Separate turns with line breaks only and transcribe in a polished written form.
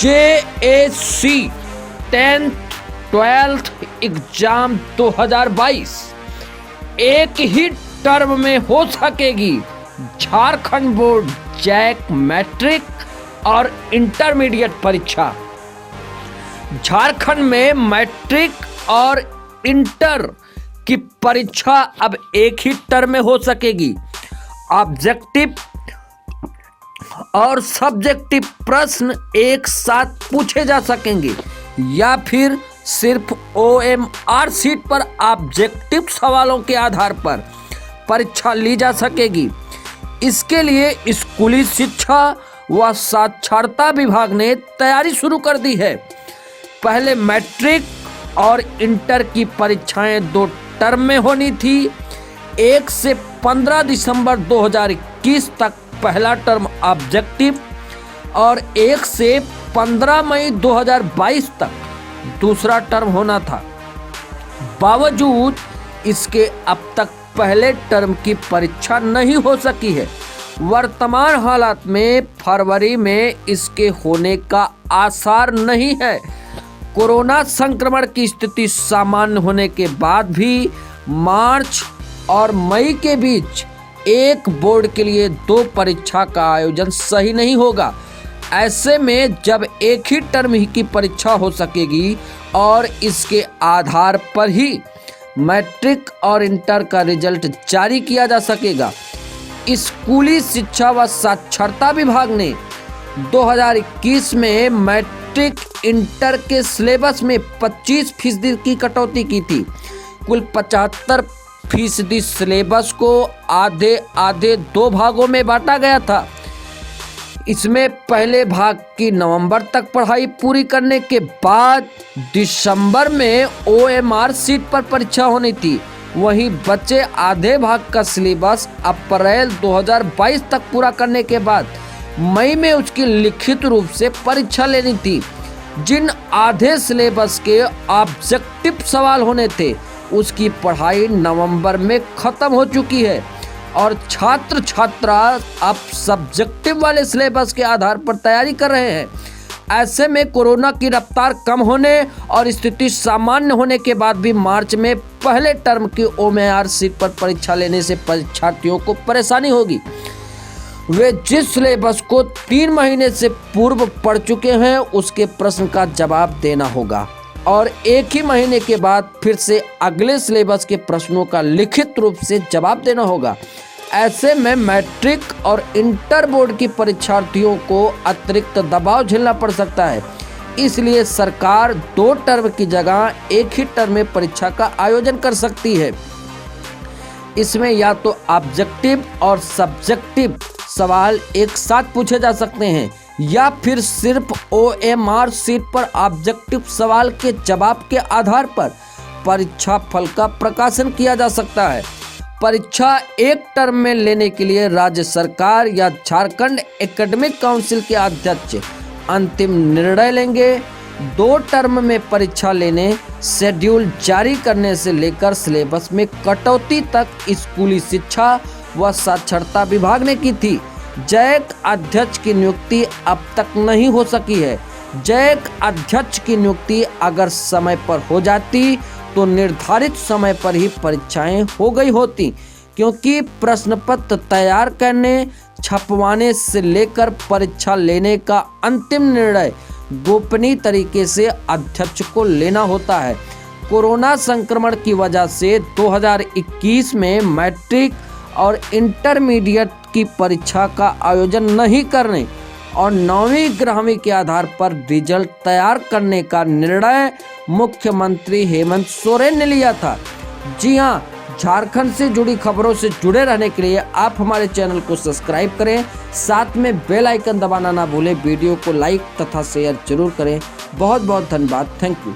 JAC 10th 12th exam 2022 एक ही term में हो सकेगी। झारखंड बोर्ड जैक मैट्रिक और इंटरमीडिएट परीक्षा। झारखंड में मैट्रिक और इंटर की परीक्षा अब एक ही टर्म में हो सकेगी। ऑब्जेक्टिव और सब्जेक्टिव प्रश्न एक साथ पूछे जा सकेंगे या फिर सिर्फ OMR सीट पर ऑब्जेक्टिव सवालों के आधार पर परीक्षा ली जा सकेगी। इसके लिए स्कूली शिक्षा व साक्षरता विभाग ने तैयारी शुरू कर दी है। पहले मैट्रिक और इंटर की परीक्षाएं 2 टर्म में होनी थी। 1 से 15 दिसंबर 2021 तक पहला टर्म ऑब्जेक्टिव और 1 से 15 मई 2022 तक दूसरा टर्म होना था। बावजूद इसके अब तक पहले टर्म की परीक्षा नहीं हो सकी है। वर्तमान हालात में फरवरी में इसके होने का आसार नहीं है। कोरोना संक्रमण की स्थिति सामान्य होने के बाद भी मार्च और मई के बीच एक बोर्ड के लिए 2 परीक्षा का आयोजन सही नहीं होगा। ऐसे में जब एक ही टर्म ही की परीक्षा हो सकेगी और इसके आधार पर ही मैट्रिक और इंटर का रिजल्ट जारी किया जा सकेगा। स्कूली शिक्षा व साक्षरता विभाग ने 2021 में मैट्रिक इंटर के सिलेबस में 25% की कटौती की थी। कुल 75% सिलेबस को आधे 2 भागों में बांटा गया था। इसमें पहले भाग की नवंबर तक पढ़ाई पूरी करने के बाद दिसंबर में OMR सीट पर परीक्षा होनी थी। वहीं बचे आधे भाग का सिलेबस अप्रैल 2022 तक पूरा करने के बाद मई में उसकी लिखित रूप से परीक्षा लेनी थी। जिन आधे सिलेबस के ऑब्जेक्टिव सवाल होने थे उसकी पढ़ाई नवंबर में खत्म हो चुकी है और छात्र छात्रा अब सब्जेक्टिव वाले सिलेबस के आधार पर तैयारी कर रहे हैं। ऐसे में कोरोना की रफ्तार कम होने और स्थिति सामान्य होने के बाद भी मार्च में पहले टर्म की OMR सीट पर परीक्षा लेने से परीक्षार्थियों को परेशानी होगी। वे जिस सिलेबस को 3 महीने से पूर्व पढ़ चुके हैं उसके प्रश्न का जवाब देना होगा और एक ही महीने के बाद फिर से अगले सिलेबस के प्रश्नों का लिखित रूप से जवाब देना होगा। ऐसे में मैट्रिक और इंटर बोर्ड की परीक्षार्थियों को अतिरिक्त दबाव झेलना पड़ सकता है। इसलिए सरकार 2 टर्म की जगह एक ही टर्म में परीक्षा का आयोजन कर सकती है। इसमें या तो ऑब्जेक्टिव और सब्जेक्टिव सवाल एक साथ पूछे जा सकते हैं या फिर सिर्फ OMR सीट पर ऑब्जेक्टिव सवाल के जवाब के आधार पर परीक्षा फल का प्रकाशन किया जा सकता है। परीक्षा एक टर्म में लेने के लिए राज्य सरकार या झारखंड एकेडमिक काउंसिल के अध्यक्ष अंतिम निर्णय लेंगे। 2 टर्म में परीक्षा लेने, शेड्यूल जारी करने से लेकर सिलेबस में कटौती तक स्कूली शिक्षा व साक्षरता विभाग ने की थी। जैक अध्यक्ष की नियुक्ति अब तक नहीं हो सकी है। जैक अध्यक्ष की नियुक्ति अगर समय पर हो जाती तो निर्धारित समय पर ही परीक्षाएं हो गई होती, क्योंकि प्रश्न पत्र तैयार करने, छपवाने से लेकर परीक्षा लेने का अंतिम निर्णय गोपनीय तरीके से अध्यक्ष को लेना होता है। कोरोना संक्रमण की वजह से 2021 में मैट्रिक और इंटरमीडिएट की परीक्षा का आयोजन नहीं करने और 9वीं 11वीं के आधार पर रिजल्ट तैयार करने का निर्णय मुख्यमंत्री हेमंत सोरेन ने लिया था। जी हां, झारखंड से जुड़ी खबरों से जुड़े रहने के लिए आप हमारे चैनल को सब्सक्राइब करें, साथ में बेल आइकन दबाना ना भूलें। वीडियो को लाइक तथा शेयर जरूर करें। बहुत बहुत धन्यवाद। Thank you.